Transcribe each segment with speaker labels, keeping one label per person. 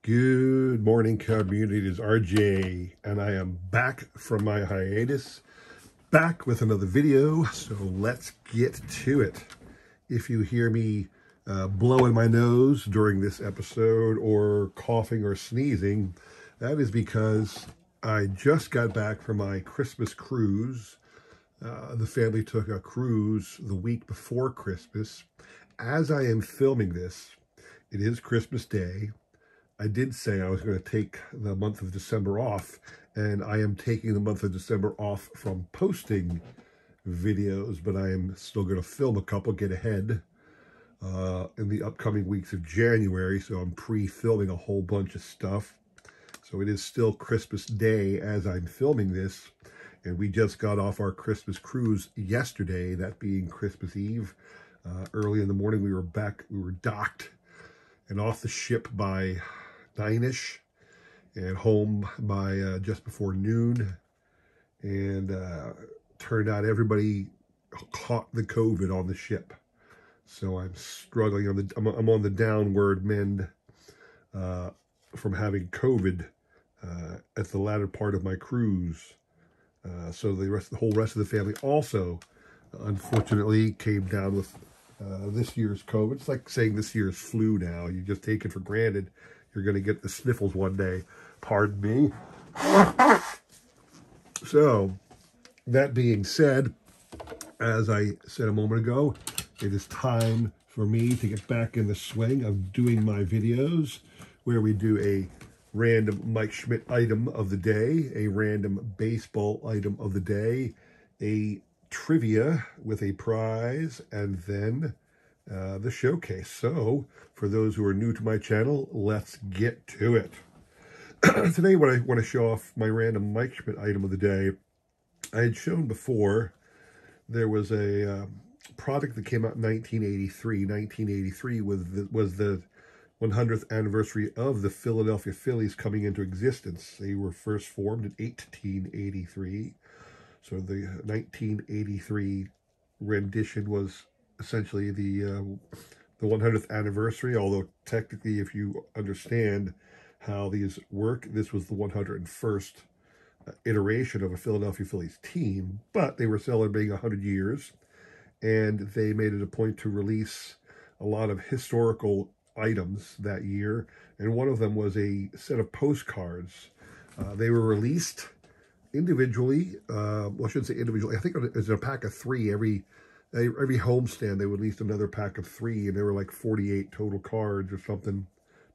Speaker 1: Good morning, community. It is RJ, and I am back from my hiatus, back with another video. So let's get to it. If you hear me blowing my nose during this episode, or coughing or sneezing, that is because I just got back from my Christmas cruise. The family took a cruise the week before Christmas. As I am filming this, it is Christmas Day. I did say I was going to take the month of December off, and I am taking the month of December off from posting videos, but I am still going to film a couple, get ahead in the upcoming weeks of January, so I'm pre-filming a whole bunch of stuff. So it is still Christmas Day as I'm filming this, and we just got off our Christmas cruise yesterday, that being Christmas Eve. Early in the morning we were docked and off the ship by 9-ish and home by just before noon. And turned out everybody caught the COVID on the ship. So I'm struggling I'm on the downward mend from having COVID at the latter part of my cruise. So the whole rest of the family also unfortunately came down with this year's COVID. It's like saying this year's flu now. You just take it for granted you're going to get the sniffles one day. Pardon me. So, that being said, as I said a moment ago, it is time for me to get back in the swing of doing my videos, where we do a random Mike Schmidt item of the day, a random baseball item of the day, a trivia with a prize, and then the showcase. So, for those who are new to my channel, let's get to it. Today, what I want to show off my random Mike Schmidt item of the day, I had shown before, there was a product that came out in 1983. 1983 was the 100th anniversary of the Philadelphia Phillies coming into existence. They were first formed in 1883. So the 1983 rendition was essentially the 100th anniversary, although technically, if you understand how these work, this was the 101st iteration of a Philadelphia Phillies team, but they were celebrating 100 years, and they made it a point to release a lot of historical items that year, and one of them was a set of postcards. They were released individually, well, I shouldn't say individually, I think it was a pack of 3 every homestand. They would release another pack of 3, and there were like 48 total cards or something.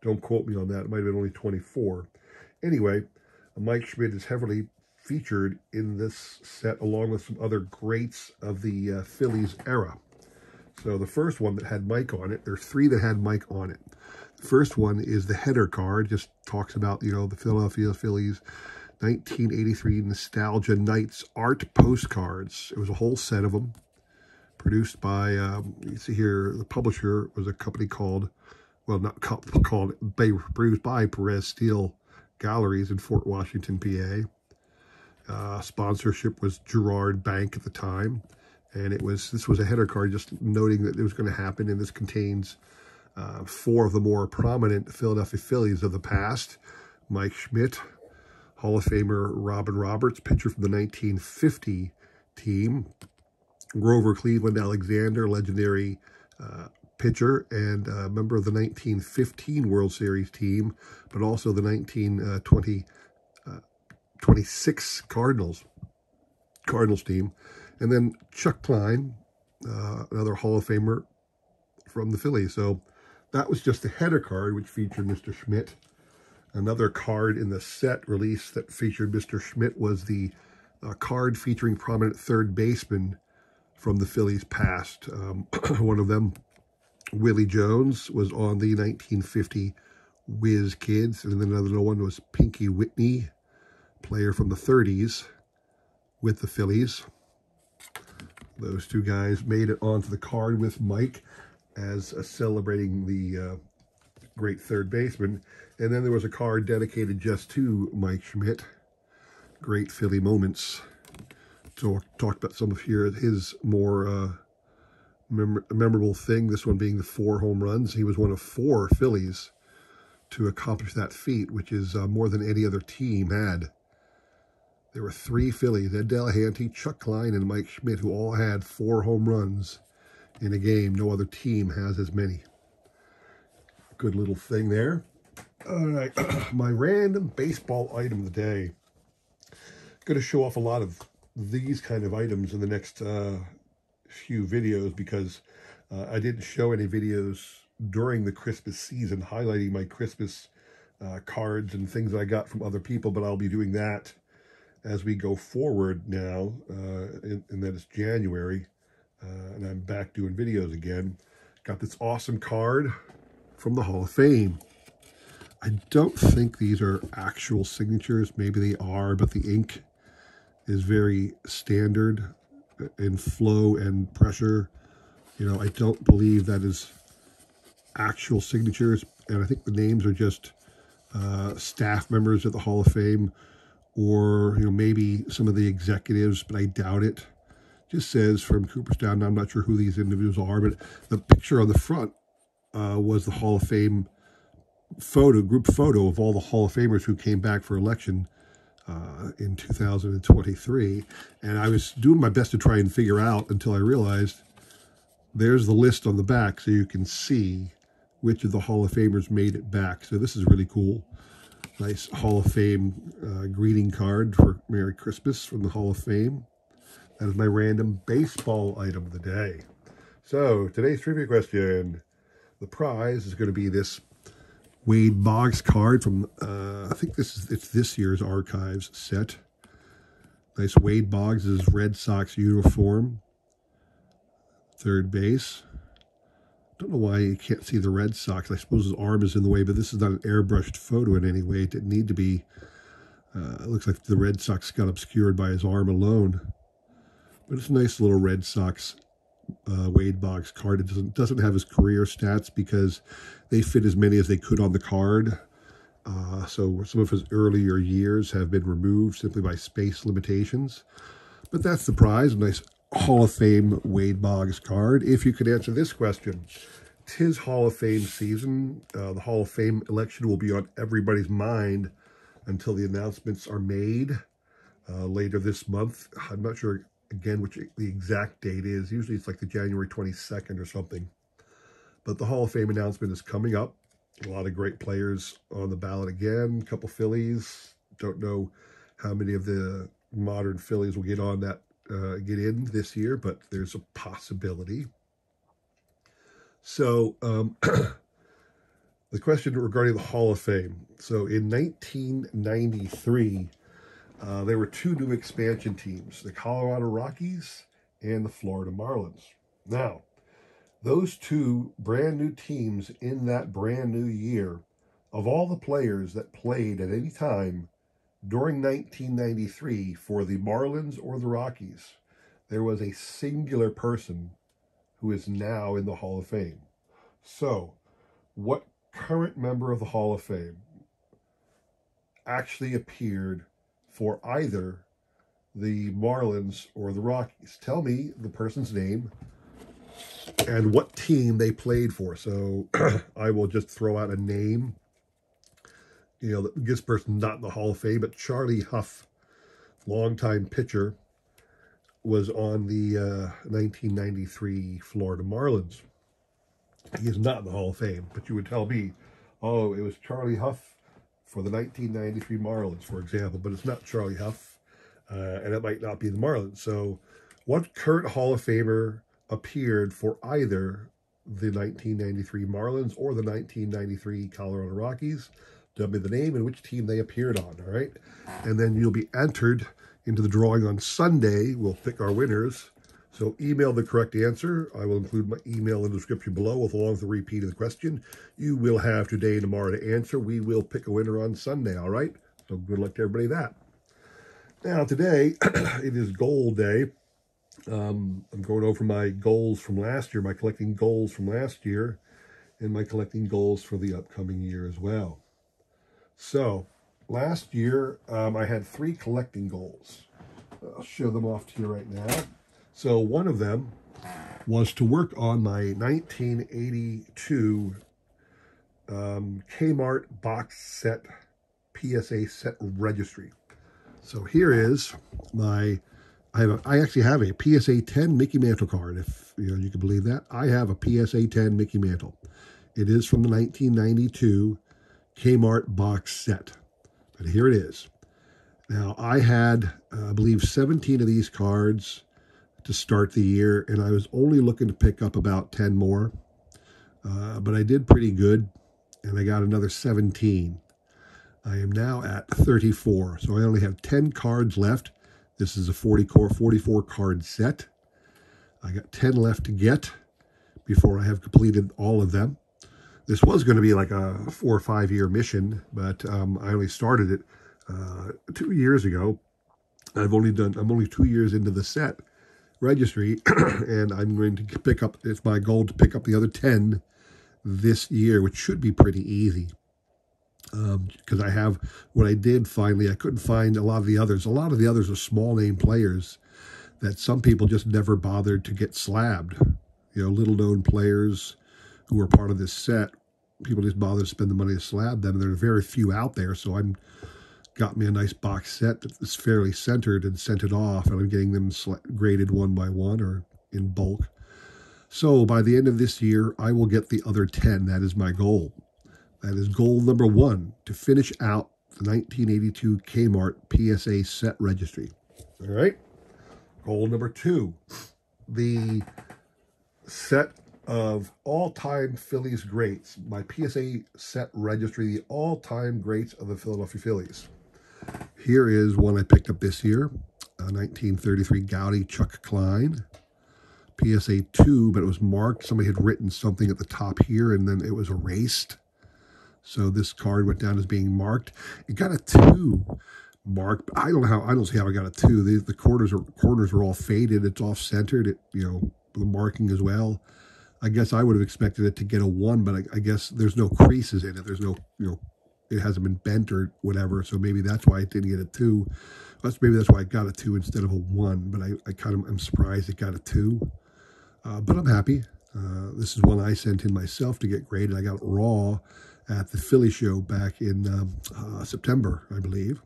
Speaker 1: Don't quote me on that. It might have been only 24. Anyway, Mike Schmidt is heavily featured in this set, along with some other greats of the Phillies era. So the first one that had Mike on it, there's 3 that had Mike on it. The first one is the header card, just talks about, you know, the Philadelphia Phillies 1983 Nostalgia Nights art postcards. It was a whole set of them, produced by, you see here, the publisher was a company called, well, not called, produced by Perez Steel Galleries in Fort Washington, PA. Sponsorship was Gerard Bank at the time, and this was a header card just noting that it was going to happen, and this contains 4 of the more prominent Philadelphia Phillies of the past. Mike Schmidt, Hall of Famer Robin Roberts, pitcher from the 1950 team. Grover Cleveland Alexander, legendary pitcher and member of the 1915 World Series team, but also the 1926 Cardinals team. And then Chuck Klein, another Hall of Famer from the Phillies. So that was just the header card, which featured Mr. Schmidt. Another card in the set release that featured Mr. Schmidt was the card featuring prominent third baseman from the Phillies past. One of them, Willie Jones, was on the 1950 Whiz Kids, and then another one was Pinky Whitney, player from the 30s with the Phillies. Those 2 guys made it onto the card with Mike as celebrating the great third baseman. And then there was a card dedicated just to Mike Schmidt, Great Philly Moments. So talked about some of his more memorable thing, this one being the 4 home runs. He was one of 4 Phillies to accomplish that feat, which is more than any other team had. There were 3 Phillies, Ed Delahanty, Chuck Klein, and Mike Schmidt, who all had 4 home runs in a game. No other team has as many. Good little thing there. All right, my random baseball item of the day. Going to show off a lot of these kind of items in the next few videos because I didn't show any videos during the Christmas season highlighting my Christmas cards and things I got from other people, but I'll be doing that as we go forward now, and that is January, and I'm back doing videos again. Got this awesome card from the Hall of Fame. I don't think these are actual signatures. Maybe they are, but the ink is very standard in flow and pressure. You know, I don't believe that is actual signatures, and I think the names are just staff members at the Hall of Fame, or, you know, maybe some of the executives, but I doubt it. Just says from Cooperstown. I'm not sure who these individuals are, but the picture on the front was the Hall of Fame group photo of all the Hall of Famers who came back for election in 2023. And I was doing my best to try and figure out until I realized there's the list on the back, so you can see which of the Hall of Famers made it back. So this is really cool. Nice Hall of Fame greeting card for Merry Christmas from the Hall of Fame. That is my random baseball item of the day. So today's trivia question. The prize is going to be this Wade Boggs card from, I think it's this year's Archives set. Nice Wade Boggs' Red Sox uniform. Third base. Don't know why you can't see the Red Sox. I suppose his arm is in the way, but this is not an airbrushed photo in any way. It didn't need to be. It looks like the Red Sox got obscured by his arm alone. But it's a nice little Red Sox Wade Boggs card. It doesn't have his career stats because they fit as many as they could on the card. So some of his earlier years have been removed simply by space limitations. But that's the prize. A nice Hall of Fame Wade Boggs card. If you could answer this question. 'Tis Hall of Fame season. The Hall of Fame election will be on everybody's mind until the announcements are made later this month. I'm not sure, again, which the exact date is. Usually it's like the January 22nd or something. But the Hall of Fame announcement is coming up. A lot of great players on the ballot again. A couple Phillies. Don't know how many of the modern Phillies will get on that, get in this year, but there's a possibility. So the question regarding the Hall of Fame. So in 1993, there were 2 new expansion teams, the Colorado Rockies and the Florida Marlins. Now, those 2 brand new teams in that brand new year, of all the players that played at any time during 1993 for the Marlins or the Rockies, there was a singular person who is now in the Hall of Fame. So, what current member of the Hall of Fame actually appeared for either the Marlins or the Rockies? Tell me the person's name and what team they played for. So I will just throw out a name, you know, this person not in the Hall of Fame, but Charlie Huff, longtime pitcher, was on the 1993 Florida Marlins. He is not in the Hall of Fame, but you would tell me, oh, it was Charlie Huff for the 1993 Marlins, for example, but it's not Charlie Huff, and it might not be the Marlins. So what current Hall of Famer appeared for either the 1993 Marlins or the 1993 Colorado Rockies? Tell me the name and which team they appeared on, all right? And then you'll be entered into the drawing on Sunday. We'll pick our winners. So email the correct answer. I will include my email in the description below along with the repeat of the question. You will have today and tomorrow to answer. We will pick a winner on Sunday, all right? So good luck to everybody that. Now today, it is goal day. I'm going over my goals from last year, my collecting goals from last year, and my collecting goals for the upcoming year as well. So last year, I had 3 collecting goals. I'll show them off to you right now. So one of them was to work on my 1982 Kmart box set PSA set registry. So here is my, I actually have a PSA 10 Mickey Mantle card, if you can believe that. I have a PSA 10 Mickey Mantle. It is from the 1992 Kmart box set. But here it is. Now, I had, I believe, 17 of these cards to start the year, and I was only looking to pick up about 10 more. But I did pretty good, and I got another 17. I am now at 34, so I only have 10 cards left. This is a 44 card set. I got 10 left to get before I have completed all of them. This was going to be like a 4 or 5 year mission, but I only started it 2 years ago. I'm only 2 years into the set registry, and I'm going to pick up, it's my goal to pick up the other 10 this year, which should be pretty easy. Because I have, what I did finally, I couldn't find a lot of the others. A lot of the others are small name players that some people just never bothered to get slabbed. Little known players who were part of this set, people just bother to spend the money to slab them. There are very few out there, so I'm got me a nice box set that's fairly centered and sent it off, and I'm getting them graded one by one or in bulk. So by the end of this year, I will get the other 10. That is my goal. That is goal number 1, to finish out the 1982 Kmart PSA set registry. All right. Goal number 2, the set of all-time Phillies greats. My PSA set registry, the all-time greats of the Philadelphia Phillies. Here is one I picked up this year, 1933 Gowdy Chuck Klein. PSA 2, but it was marked. Somebody had written something at the top here, and then it was erased. So this card went down as being marked. It got a 2 marked. I don't see how I got a 2. The corners are all faded. It's off centered. The marking as well. I guess I would have expected it to get a 1, but I guess there's no creases in it. There's no, it hasn't been bent or whatever. So maybe that's why it didn't get a 2. Maybe that's why I got a 2 instead of a 1. But I'm surprised it got a 2. But I'm happy. This is one I sent in myself to get graded. I got it raw at the Philly show back in September, I believe.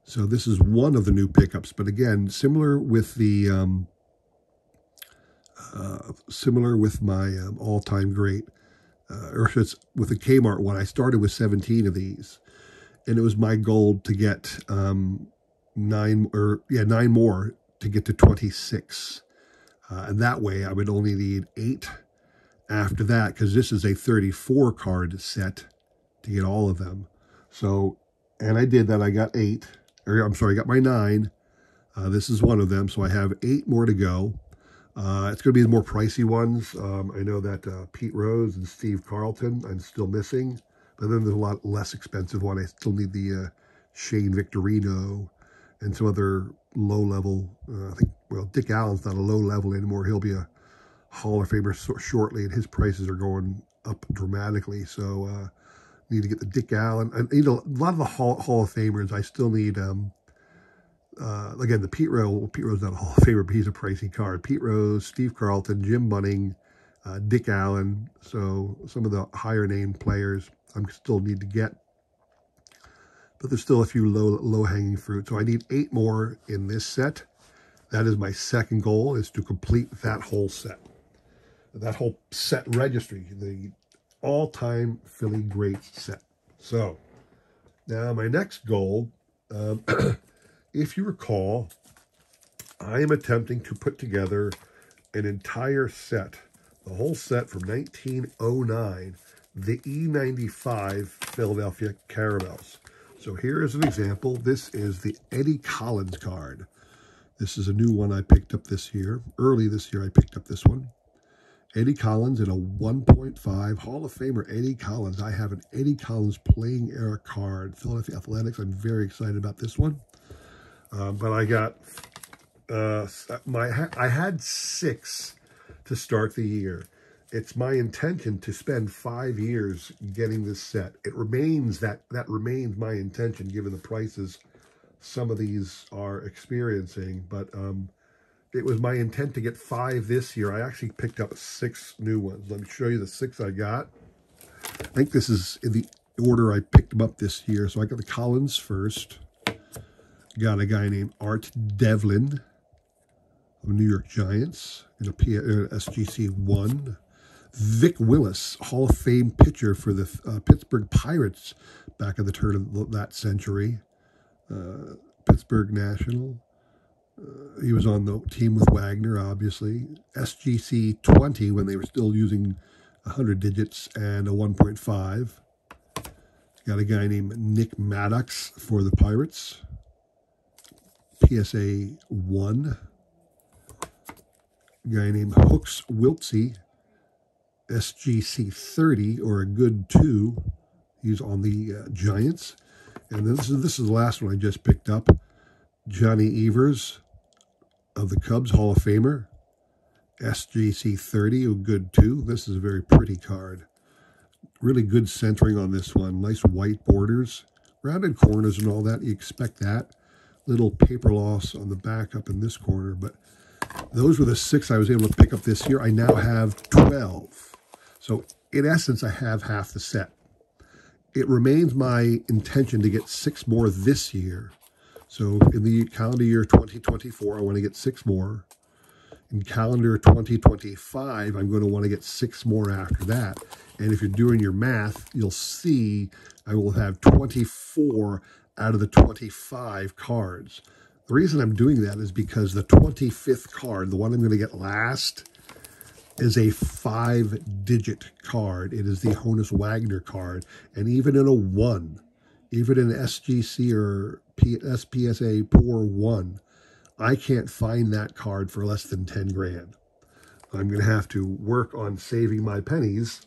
Speaker 1: So this is one of the new pickups. But again, similar with the my all-time great, or with the Kmart one. I started with 17 of these, and it was my goal to get 9 more to get to 26. And that way I would only need 8 after that, because this is a 34 card set to get all of them. So, and I did that. I got 8, or I'm sorry, I got my 9. This is one of them. So I have 8 more to go. It's going to be the more pricey ones. I know that Pete Rose and Steve Carlton I'm still missing. But then there's a lot less expensive one. I still need the Shane Victorino and some other low-level, I think, well, Dick Allen's not a low-level anymore. He'll be a Hall of Famer shortly, and his prices are going up dramatically. So need to get the Dick Allen. I need a lot of the Hall of Famers. I still need, again, the Pete Rose. Well, Pete Rose is not a Hall of Famer, but he's a pricey card. Pete Rose, Steve Carlton, Jim Bunning, Dick Allen. So some of the higher-named players I still need to get. But there's still a few low-hanging fruit. So I need 8 more in this set. That is my second goal, is to complete that whole set. That whole set registry, the all-time Philly greats set. So now my next goal, if you recall, I am attempting to put together an entire set, the whole set from 1909, the E95 Philadelphia Caramels. So here is an example. This is the Eddie Collins card. This is a new one I picked up this year. Early this year I picked up this one. Eddie Collins in a 1.5. Hall of Famer Eddie Collins. I have an Eddie Collins playing era card. Philadelphia Athletics. I'm very excited about this one. But I got, I had 6 to start the year. It's my intention to spend 5 years getting this set. It remains that remains my intention, given the prices some of these are experiencing. But it was my intent to get 5 this year. I actually picked up 6 new ones. Let me show you the 6 I got. I think this is in the order I picked them up this year. So I got the Collins first. Got a guy named Art Devlin of New York Giants in a SGC 1. Vic Willis, Hall of Fame pitcher for the Pittsburgh Pirates back at the turn of that century. Pittsburgh National. He was on the team with Wagner, obviously. SGC 20 when they were still using 100 digits and a 1.5. Got a guy named Nick Maddox for the Pirates. PSA 1. A guy named Hooks Wiltsey. SGC 30 or a good 2. He's on the Giants. And this is the last one I just picked up. Johnny Evers of the Cubs, Hall of Famer. SGC 30, a good 2. This is a very pretty card. Really good centering on this one. Nice white borders. Rounded corners and all that. You expect that. Little paper loss on the back up in this corner. But those were the 6 I was able to pick up this year. I now have 12. So in essence, I have half the set. It remains my intention to get 6 more this year. So in the calendar year 2024, I want to get 6 more. In calendar 2025, I'm going to want to get 6 more after that. And if you're doing your math, you'll see I will have 24 out of the 25 cards. The reason I'm doing that is because the 25th card, the one I'm going to get last, is a 5-digit card. It is the Honus Wagner card. And even in a 1, even in SGC or SPSA Poor 1, I can't find that card for less than 10 grand. I'm going to have to work on saving my pennies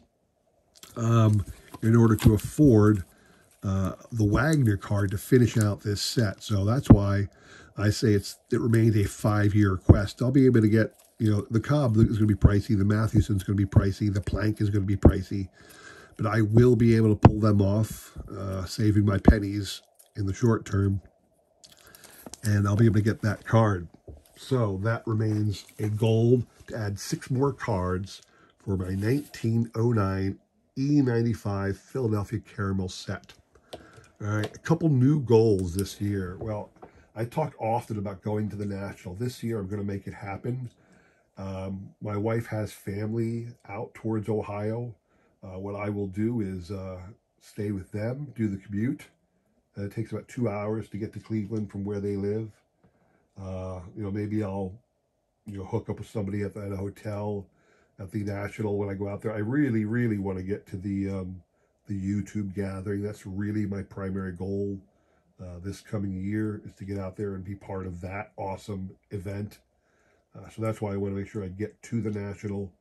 Speaker 1: in order to afford the Wagner card to finish out this set. So that's why I say it remains a 5-year quest. I'll be able to get, the Cobb is going to be pricey, the Mathewson's going to be pricey, the Plank is going to be pricey, but I will be able to pull them off, saving my pennies in the short term, and I'll be able to get that card. So that remains a goal to add 6 more cards for my 1909 E95 Philadelphia Caramel set. All right, a couple new goals this year. Well, I talked often about going to the National. This year, I'm going to make it happen. My wife has family out towards Ohio. What I will do is stay with them, do the commute. It takes about 2 hours to get to Cleveland from where they live. Maybe I'll, hook up with somebody at a hotel at the National when I go out there. I really, really want to get to the YouTube gathering. That's really my primary goal this coming year, is to get out there and be part of that awesome event. So that's why I want to make sure I get to the National.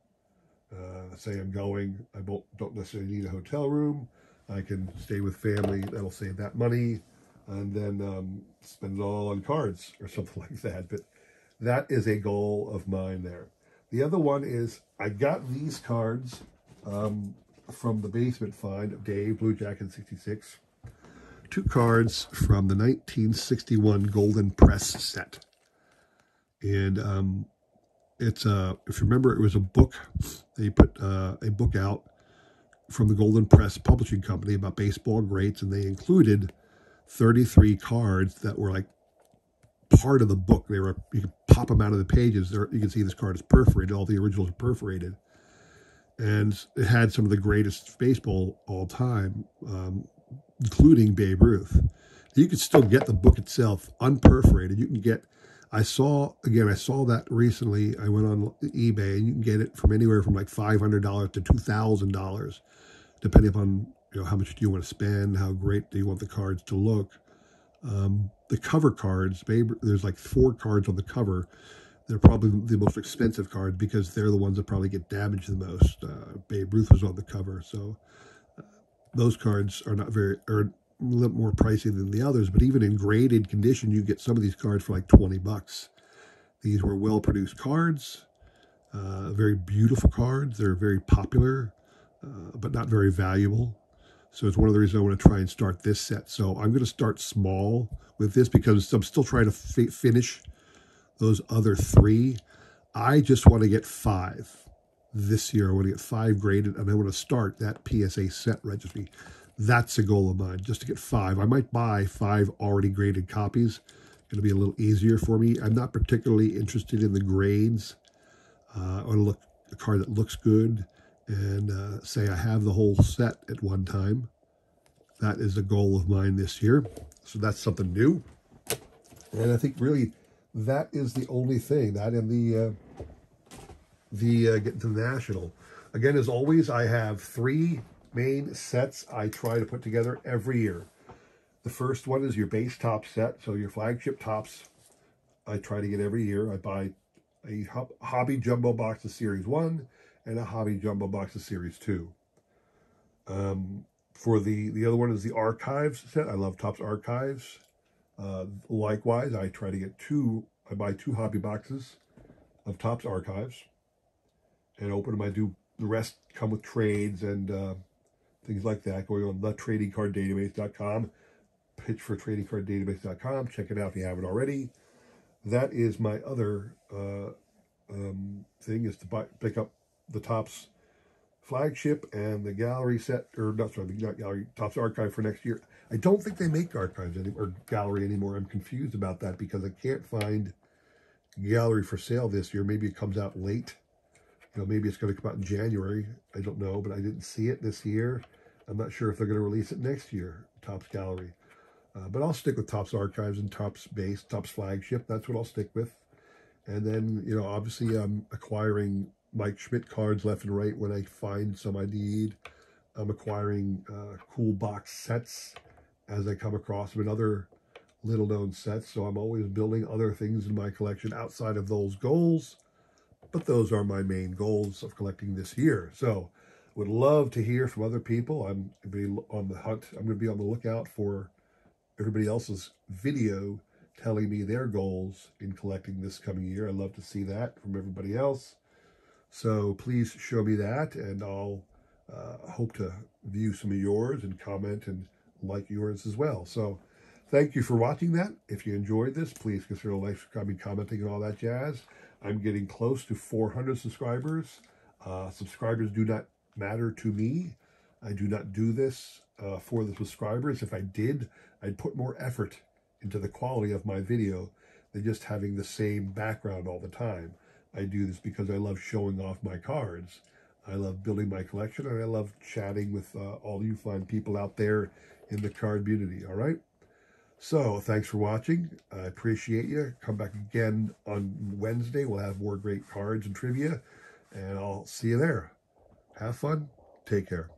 Speaker 1: Say I'm going, I don't necessarily need a hotel room. I can stay with family. That'll save that money, and then spend it all on cards or something like that. But that is a goal of mine there. The other one is I got these cards from the basement find of Dave, Blue Jacket 66. 2 cards from the 1961 Golden Press set. And it's if you remember, it was a book. They put a book out from the Golden Press Publishing Company about baseball greats, and they included 33 cards that were like part of the book. You could pop them out of the pages. You can see this card is perforated. All the originals are perforated. And it had some of the greatest baseball all time, including Babe Ruth. You could still get the book itself unperforated. You can get, I saw that recently. I went on eBay, and you can get it from anywhere from like $500 to $2,000, depending upon how much do you want to spend, how great do you want the cards to look. The cover cards, there's like 4 cards on the cover. They're probably the most expensive cards because they're the ones that probably get damaged the most. Babe Ruth was on the cover, so those cards are are a little more pricey than the others. But even in graded condition, you get some of these cards for like 20 bucks. These were well-produced cards, very beautiful cards. They're very popular, but not very valuable. So it's one of the reasons I want to try and start this set. So I'm going to start small with this because I'm still trying to finish those other 3. I just want to get 5 this year. I want to get 5 graded, and I want to start that PSA set registry. That's a goal of mine, just to get 5. I might buy 5 already graded copies. It'll be a little easier for me. I'm not particularly interested in the grades. I want to look a card that looks good and say I have the whole set at one time. That is a goal of mine this year. So that's something new. And I think really that is the only thing. That and the getting to the National. Again, as always, I have 3 main sets I try to put together every year. The first one is your base top set. So your flagship tops I try to get every year. I buy a Hobby Jumbo box of Series 1 and a Hobby Jumbo box of Series 2. For the other one is the Archives set. I love Topps Archives. Likewise, I try to get I buy 2 hobby boxes of Topps Archives and open them. I do the rest come with trades and things like that. Going on thetradingcarddatabase.com, pitch for tradingcarddatabase.com. Check it out if you haven't already. That is my other thing, is to pick up the Topps flagship and the gallery set, or not gallery, Topps Archive for next year. I don't think they make archives or gallery anymore. I'm confused about that because I can't find gallery for sale this year. Maybe it comes out late. You know, maybe it's going to come out in January. I don't know, but I didn't see it this year. I'm not sure if they're going to release it next year, Topps Gallery. But I'll stick with Topps Archives and Topps Base, Topps Flagship. That's what I'll stick with. And then, you know, obviously I'm acquiring Mike Schmidt cards left and right when I find some I need. I'm acquiring cool box sets as I come across them and other little-known sets. So I'm always building other things in my collection outside of those goals. But those are my main goals of collecting this year. So would love to hear from other people. I'm going to be on the hunt. I'm going to be on the lookout for everybody else's video telling me their goals in collecting this coming year. I'd love to see that from everybody else. So please show me that, and I'll hope to view some of yours and comment and like yours as well. So thank you for watching that. If you enjoyed this, please consider like, subscribing, commenting, and all that jazz. I'm getting close to 400 subscribers. Subscribers do not matter to me. I do not do this for the subscribers. If I did, I'd put more effort into the quality of my video than just having the same background all the time. I do this because I love showing off my cards. I love building my collection, and I love chatting with all you fine people out there in the card community, all right? So thanks for watching. I appreciate you. Come back again on Wednesday. We'll have more great cards and trivia, and I'll see you there. Have fun. Take care.